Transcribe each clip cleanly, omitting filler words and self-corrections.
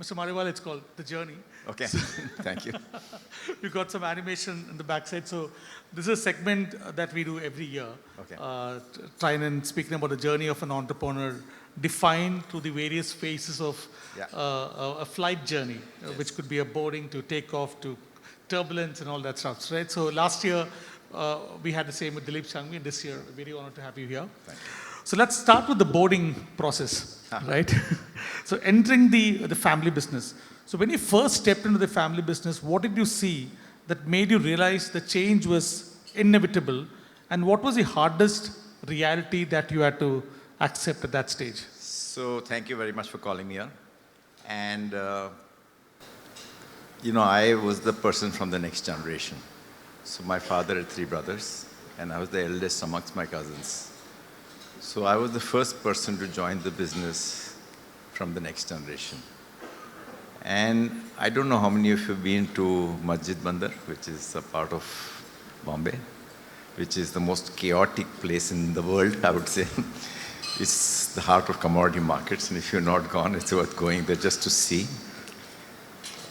Mr. Mariwala, it's called The Journey. Okay, thank you. We've got some animation in the backside. So this is a segment that we do every year. Okay. Trying and speaking about the journey of an entrepreneur defined through the various phases of a flight journey, which could be a boarding to takeoff to turbulence and all that stuff, right? So last year, we had the same with Dilip Shanghvi, and this year, very honored to have you here. Thank you. So let's start with the boarding process, right? So entering the family business. So when you first stepped into the family business, what did you see that made you realize the change was inevitable? And what was the hardest reality that you had to accept at that stage? So thank you very much for calling me on. And, I was the person from the next generation. So my father had 3 brothers, and I was the eldest amongst my cousins. So I was the first person to join the business from the next generation. And I don't know how many of you have been to Masjid Bandar, which is a part of Bombay, which is the most chaotic place in the world, I would say. It's the heart of commodity markets, and if you're not gone, it's worth going there just to see.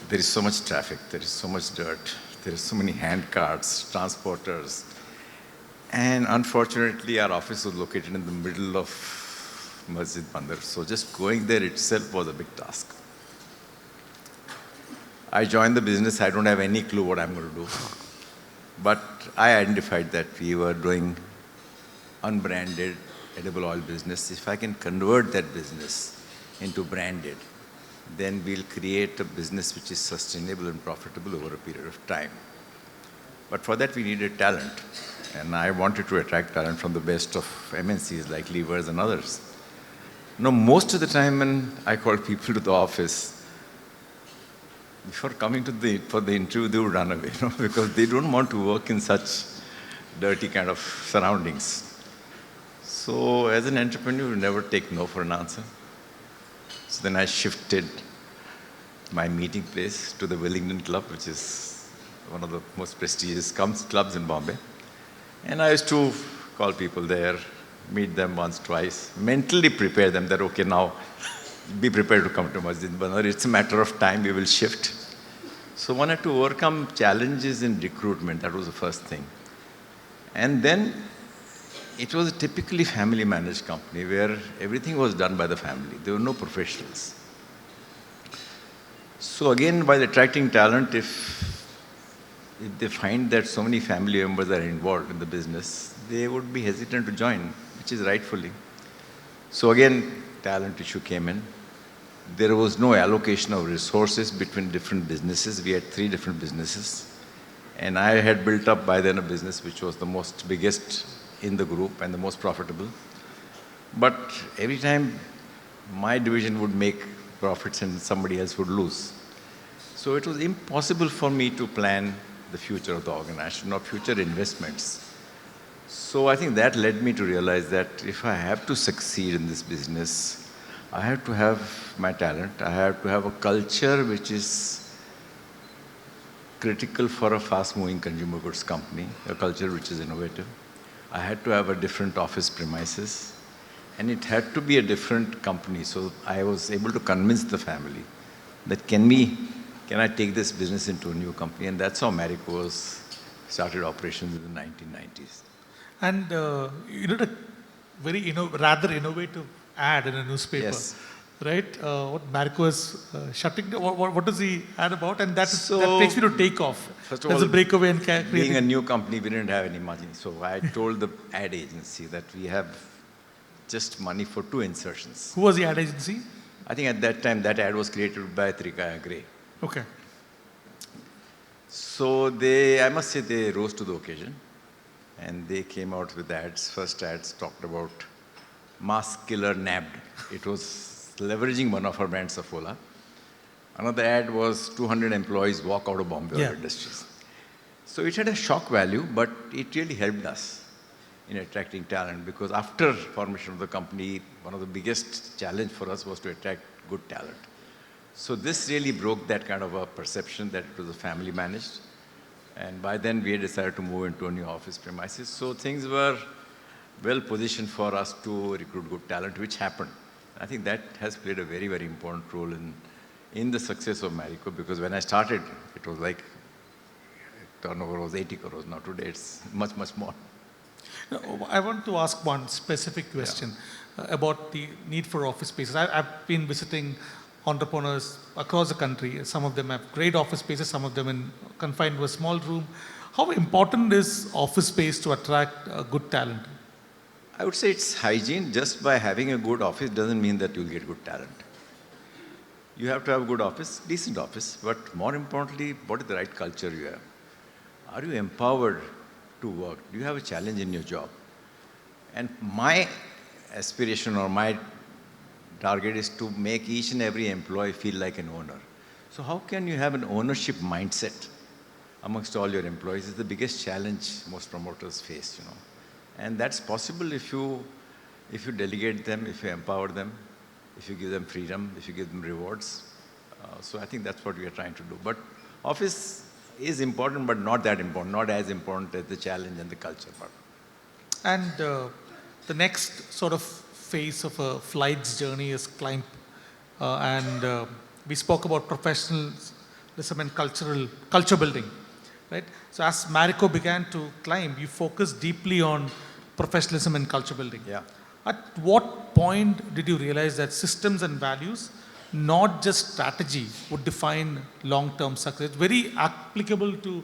There is so much traffic, there is so much dirt, there are so many hand carts, transporters. And unfortunately, our office was located in the middle of Masjid Bandar, so just going there itself was a big task. I joined the business, I don't have any clue what I'm going to do. But I identified that we were doing unbranded edible oil business. If I can convert that business into branded, then we'll create a business which is sustainable and profitable over a period of time. But for that, we needed talent. And I wanted to attract talent from the best of MNCs like Levers and others. Most of the time when I called people to the office, before coming for the interview, they would run away, because they don't want to work in such dirty kind of surroundings. So as an entrepreneur, you never take no for an answer. So then I shifted my meeting place to the Wellington Club, which is one of the most prestigious clubs in Bombay. And I used to call people there, meet them once, twice, mentally prepare them that, okay, now be prepared to come to Masjid Bandar. It's a matter of time, we will shift. So one had to overcome challenges in recruitment. That was the first thing. And then it was a typically family managed company where everything was done by the family. There were no professionals. So again, by attracting talent, if they find that so many family members are involved in the business, they would be hesitant to join, which is rightfully. So again, talent issue came in. There was no allocation of resources between different businesses. We had 3 different businesses. And I had built up by then a business which was the most biggest in the group and the most profitable. But every time my division would make profits and somebody else would lose. So it was impossible for me to plan the future of the organization or future investments. So I think that led me to realize that if I have to succeed in this business, I have to have my talent, I have to have a culture which is critical for a fast-moving consumer goods company, a culture which is innovative. I had to have a different office premises, and it had to be a different company. So I was able to convince the family that can I take this business into a new company? And that's how Marico started operations in the 1990s. And you did a very rather innovative ad in a newspaper, yes. Right? What Marico is shutting down. What is the ad about? And that takes me to take off. First of There's all, a breakaway and being a new company, we didn't have any money. So I told the ad agency that we have just money for 2 insertions. Who was the ad agency? I think at that time, that ad was created by Trikaya Gray. Okay. So I must say, they rose to the occasion. And they came out with ads. First ads talked about mass killer nabbed. It was leveraging one of our brands, Saffola. Another ad was 200 employees walk out of Bombay Oil Industries. So it had a shock value, but it really helped us in attracting talent, because after formation of the company, one of the biggest challenge for us was to attract good talent. So this really broke that kind of a perception that it was a family managed. And by then, we had decided to move into a new office premises. So things were well positioned for us to recruit good talent, which happened. I think that has played a very, very important role in in the success of Marico, because when I started, it was like, turnover was 80 crores. Now today it's much, much more. Now, I want to ask one specific question about the need for office spaces. I've been visiting entrepreneurs across the country. Some of them have great office spaces, some of them confined to a small room. How important is office space to attract good talent? I would say it's hygiene. Just by having a good office doesn't mean that you'll get good talent. You have to have a good office, decent office, but more importantly, what is the right culture you have? Are you empowered to work? Do you have a challenge in your job? And my aspiration or my target is to make each and every employee feel like an owner. So how can you have an ownership mindset amongst all your employees is the biggest challenge most promoters face, you know. And that's possible if you delegate them, if you empower them, if you give them freedom, if you give them rewards. So I think that's what we are trying to do. But office is important, but not that important, not as important as the challenge and the culture part. And the next sort of phase of a flight's journey is climb. We spoke about professionalism and culture building, right? So as Marico began to climb, you focused deeply on professionalism and culture building. Yeah. At what point did you realize that systems and values, not just strategy, would define long-term success? It's very applicable to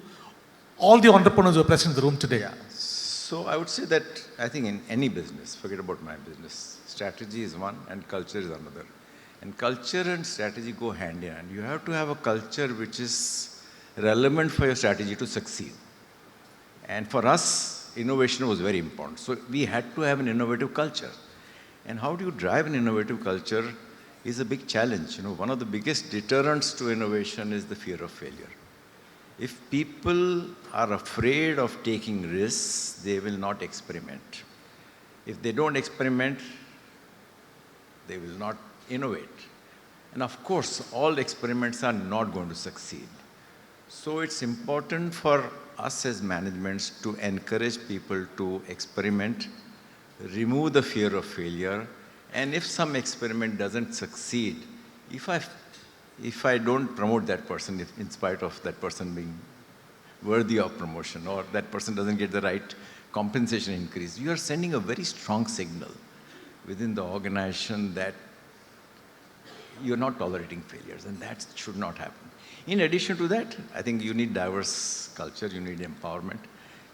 all the entrepreneurs who are present in the room today. Yeah. So I would say that I think in any business, forget about my business, strategy is one and culture is another. And culture and strategy go hand in hand. You have to have a culture which is relevant for your strategy to succeed. And for us, innovation was very important. So we had to have an innovative culture. And how do you drive an innovative culture is a big challenge. You know, one of the biggest deterrents to innovation is the fear of failure. If people are afraid of taking risks, they will not experiment. If they don't experiment, they will not innovate. And of course, all experiments are not going to succeed. So it's important for us as managements to encourage people to experiment, remove the fear of failure, and if some experiment doesn't succeed, if I don't promote that person, if in spite of that person being worthy of promotion, or that person doesn't get the right compensation increase, you are sending a very strong signal within the organization that you're not tolerating failures, and that should not happen. In addition to that, I think you need diverse culture, you need empowerment,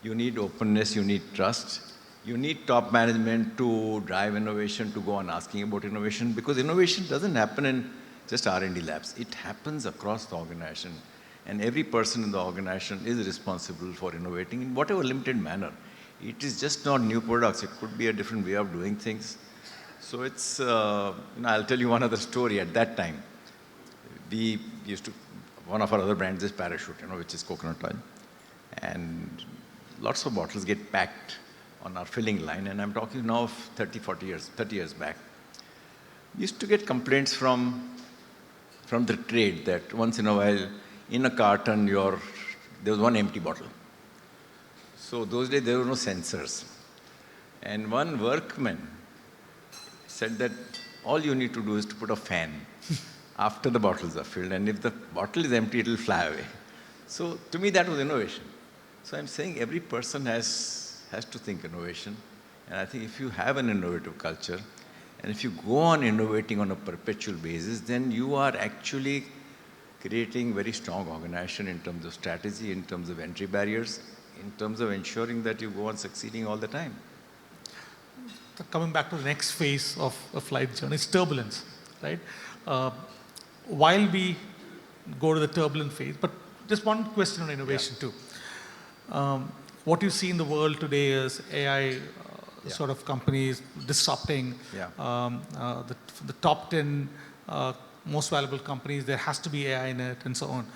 you need openness, you need trust, you need top management to drive innovation, to go on asking about innovation, because innovation doesn't happen in just R&D labs. It happens across the organization, and every person in the organization is responsible for innovating in whatever limited manner. It is just not new products. It could be a different way of doing things. So it's, I'll tell you one other story. At that time, we used to, one of our other brands is Parachute, which is coconut oil. And lots of bottles get packed on our filling line, and I'm talking now of 30 years back. We used to get complaints from the trade that once in a while, in a carton, there was one empty bottle. So those days, there were no sensors. And one workman said that all you need to do is to put a fan after the bottles are filled, and if the bottle is empty, it will fly away. So to me, that was innovation. So I'm saying every person has to think innovation. And I think if you have an innovative culture, and if you go on innovating on a perpetual basis, then you are actually creating very strong organization in terms of strategy, in terms of entry barriers, in terms of ensuring that you go on succeeding all the time. Coming back to the next phase of a flight journey, it's turbulence, right? While we go to the turbulent phase, but just one question on innovation too. What you see in the world today is AI sort of companies disrupting the top 10 most valuable companies. There has to be AI in it and so on.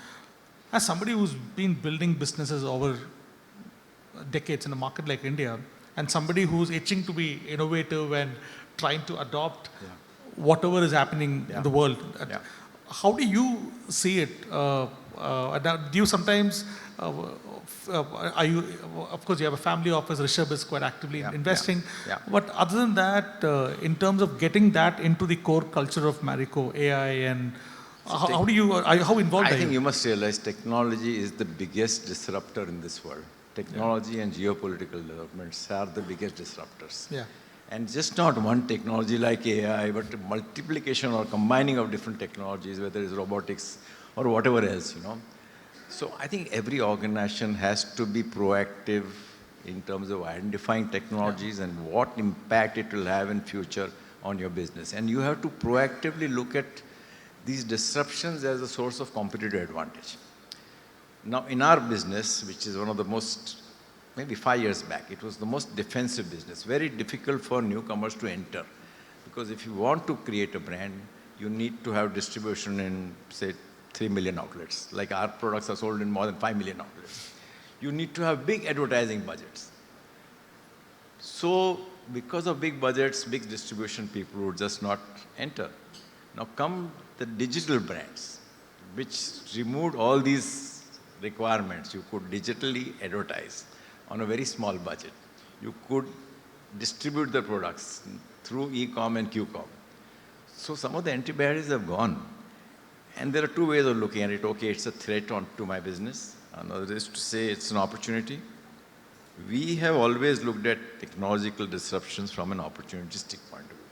As somebody who's been building businesses over decades in a market like India, and somebody who's itching to be innovative and trying to adopt whatever is happening in the world, how do you see it? Do you sometimes, of course you have a family office, Rishabh is quite actively investing, but other than that, in terms of getting that into the core culture of Marico, AI, and How do you, how involved I are think you? you must realize technology is the biggest disruptor in this world. Technology and geopolitical developments are the biggest disruptors. Yeah. And just not one technology like AI, but multiplication or combining of different technologies, whether it's robotics or whatever else, you know. So I think every organization has to be proactive in terms of identifying technologies and what impact it will have in future on your business. And you have to proactively look at these disruptions as a source of competitive advantage. Now, in our business, which is one of the most, maybe 5 years back, it was the most defensive business, very difficult for newcomers to enter. Because if you want to create a brand, you need to have distribution in, say, 3 million outlets. Like our products are sold in more than 5 million outlets. You need to have big advertising budgets. So, because of big budgets, big distribution, people would just not enter. Now come the digital brands, which removed all these requirements. You could digitally advertise on a very small budget. You could distribute the products through e-com and q-com. So some of the entry barriers have gone. And there are two ways of looking at it. Okay, it's a threat to my business. Another is to say it's an opportunity. We have always looked at technological disruptions from an opportunistic point of view.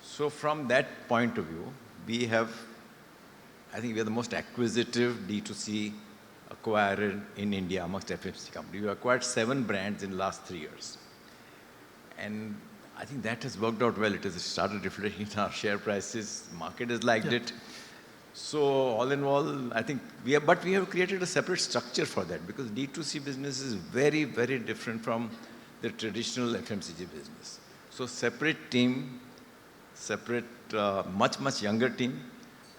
So from that point of view, I think we are the most acquisitive D2C acquirer in India amongst FMCG companies. We acquired 7 brands in the last 3 years. And I think that has worked out well. It has started reflecting in our share prices. The market has liked it. So all in all, I think we have created a separate structure for that because D2C business is very, very different from the traditional FMCG business. So separate team, separate, much younger team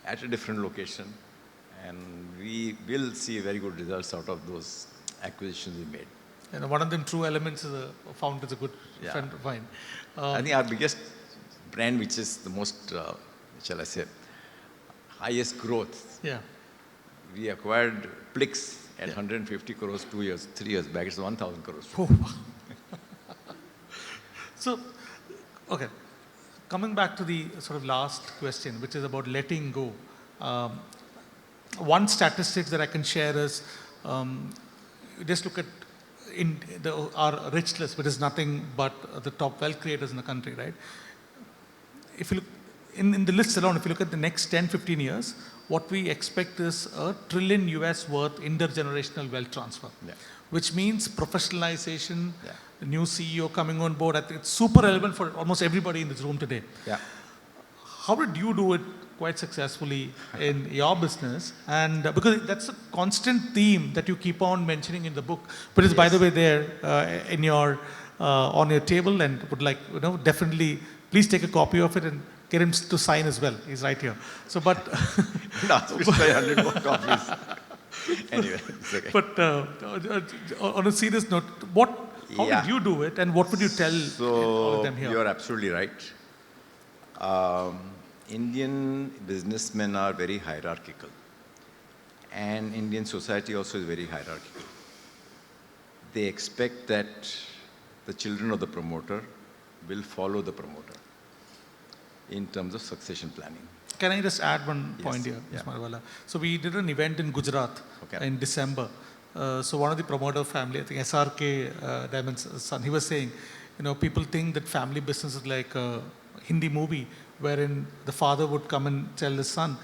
at a different location. And we will see very good results out of those acquisitions we made. And one of them true elements is a founder is a good friend of mine. I think our biggest brand, which is the most, shall I say, highest growth. Yeah. We acquired Plix at 150 crores 3 years back. It's 1,000 crores. Oh. So, okay, coming back to the sort of last question, which is about letting go. One statistics that I can share is, just look at our rich list, which is nothing but the top wealth creators in the country, right? If you look, in the list alone, if you look at the next 10, 15 years, what we expect is $1 trillion US worth intergenerational wealth transfer, which means professionalization, the new CEO coming on board. I think it's super relevant for almost everybody in this room today. Yeah. How did you do it quite successfully in your business? And because that's a constant theme that you keep on mentioning in the book, but it's by the way there in your on your table, and would like definitely please take a copy of it and get him to sign as well. He's right here. So, but Ask me to buy 100 more copies. Anyway, it's okay. But on a serious note, how did you do it, and what would you tell all of them here? You're absolutely right. Indian businessmen are very hierarchical, and Indian society also is very hierarchical. They expect that the children of the promoter will follow the promoter in terms of succession planning. Can I just add one point here, Mr. Mariwala? So we did an event in Gujarat in December. So one of the promoter family, I think SRK Diamond's son, he was saying, people think that family business is like a Hindi movie wherein the father would come and tell his son,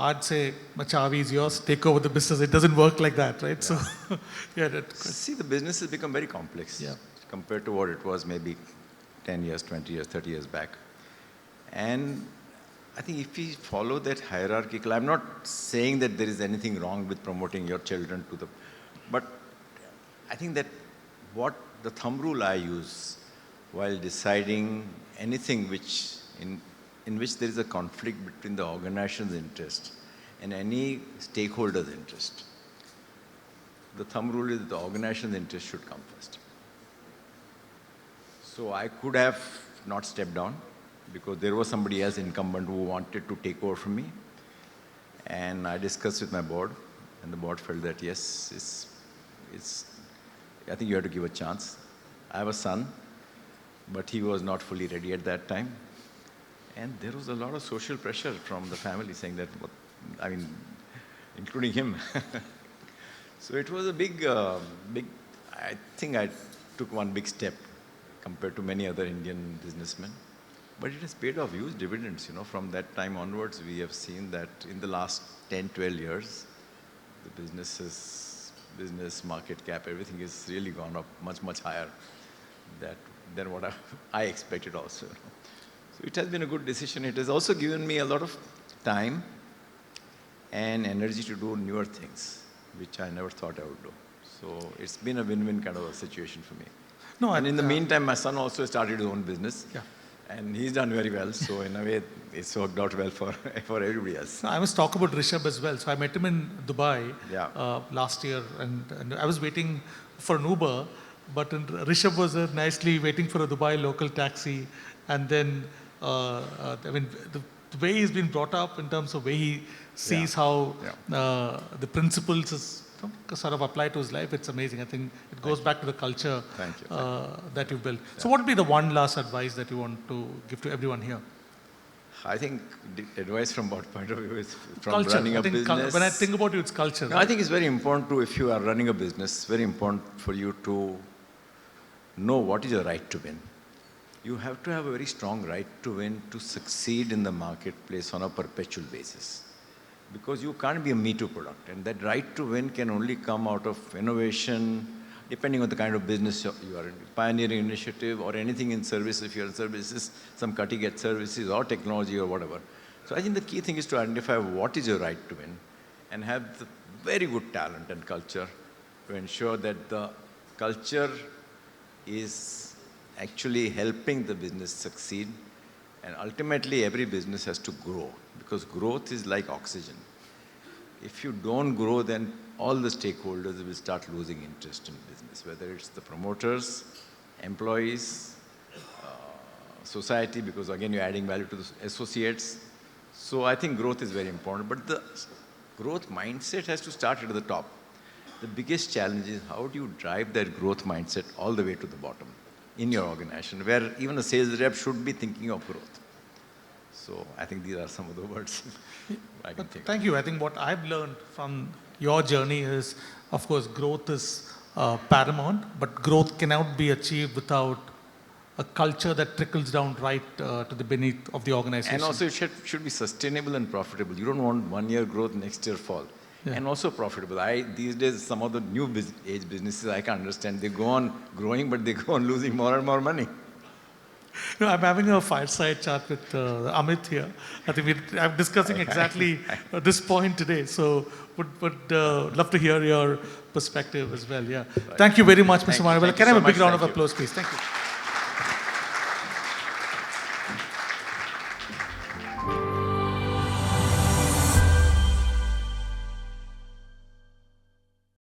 I'd say, Machavi is yours, take over the business. It doesn't work like that, right? So, See, the business has become very complex compared to what it was maybe 10 years, 20 years, 30 years back. And I think if we follow that hierarchical, I'm not saying that there is anything wrong with promoting your children to the, but I think that what the thumb rule I use while deciding anything which in which there is a conflict between the organization's interest and any stakeholder's interest, the thumb rule is the organization's interest should come first. So I could have not stepped down, because there was somebody else incumbent who wanted to take over from me. And I discussed with my board, and the board felt that yes, I think you have to give a chance. I have a son, but he was not fully ready at that time. And there was a lot of social pressure from the family saying that, I mean, including him. So it was a big, I think I took one big step compared to many other Indian businessmen. But it has paid off huge dividends, From that time onwards, we have seen that in the last 10, 12 years, the business, market cap, everything has really gone up much, much higher than what I expected also. So it has been a good decision. It has also given me a lot of time and energy to do newer things, which I never thought I would do. So it's been a win-win kind of a situation for me. No, and in the meantime, my son also started his own business. Yeah. And he's done very well. So in a way, it's worked out well for everybody else. No, I must talk about Rishabh as well. So I met him in Dubai Yeah. last year, and I was waiting for an Uber, but Rishabh was nicely waiting for a Dubai local taxi, and then I mean the way he's been brought up in terms of way he sees how the principles is sort of apply to his life. It's amazing. I think it goes back to the culture that you've built. So what would be the one last advice that you want to give to everyone here? I think the advice from what point of view is from Culture. running a business. When I think about you, it's culture. No, I think it's very important to, if you are running a business, very important for you to know what is your right to win. You have to have a very strong right to win to succeed in the marketplace on a perpetual basis. Because you can't be a Me Too product. And that right to win can only come out of innovation, depending on the kind of business you are in. Pioneering initiative or anything in service, if you're in services, some cutting-edge services or technology or whatever. So I think the key thing is to identify what is your right to win and have the very good talent and culture to ensure that the culture is actually helping the business succeed. And ultimately, every business has to grow, because growth is like oxygen. If you don't grow, then all the stakeholders will start losing interest in business, whether it's the promoters, employees, society, because again, you're adding value to the associates. So I think growth is very important, but the growth mindset has to start at the top. The biggest challenge is how do you drive that growth mindset all the way to the bottom in your organization, where even a sales rep should be thinking of growth. So I think these are some of the words I can think of. Thank you. I think what I've learned from your journey is, of course, growth is paramount, but growth cannot be achieved without a culture that trickles down right to the beneath of the organization. And also it should be sustainable and profitable. You don't want 1 year growth, next year fall. Yeah. And also profitable. These days, some of the new age businesses, I can understand, they go on growing, but they go on losing more and more money. No, I'm having a fireside chat with Amit here. I think I'm discussing exactly this point today. So would love to hear your perspective as well. Yeah. Right. Thank you very much, Mr. Mariwala. Can I have a big round of applause, please? Thank you.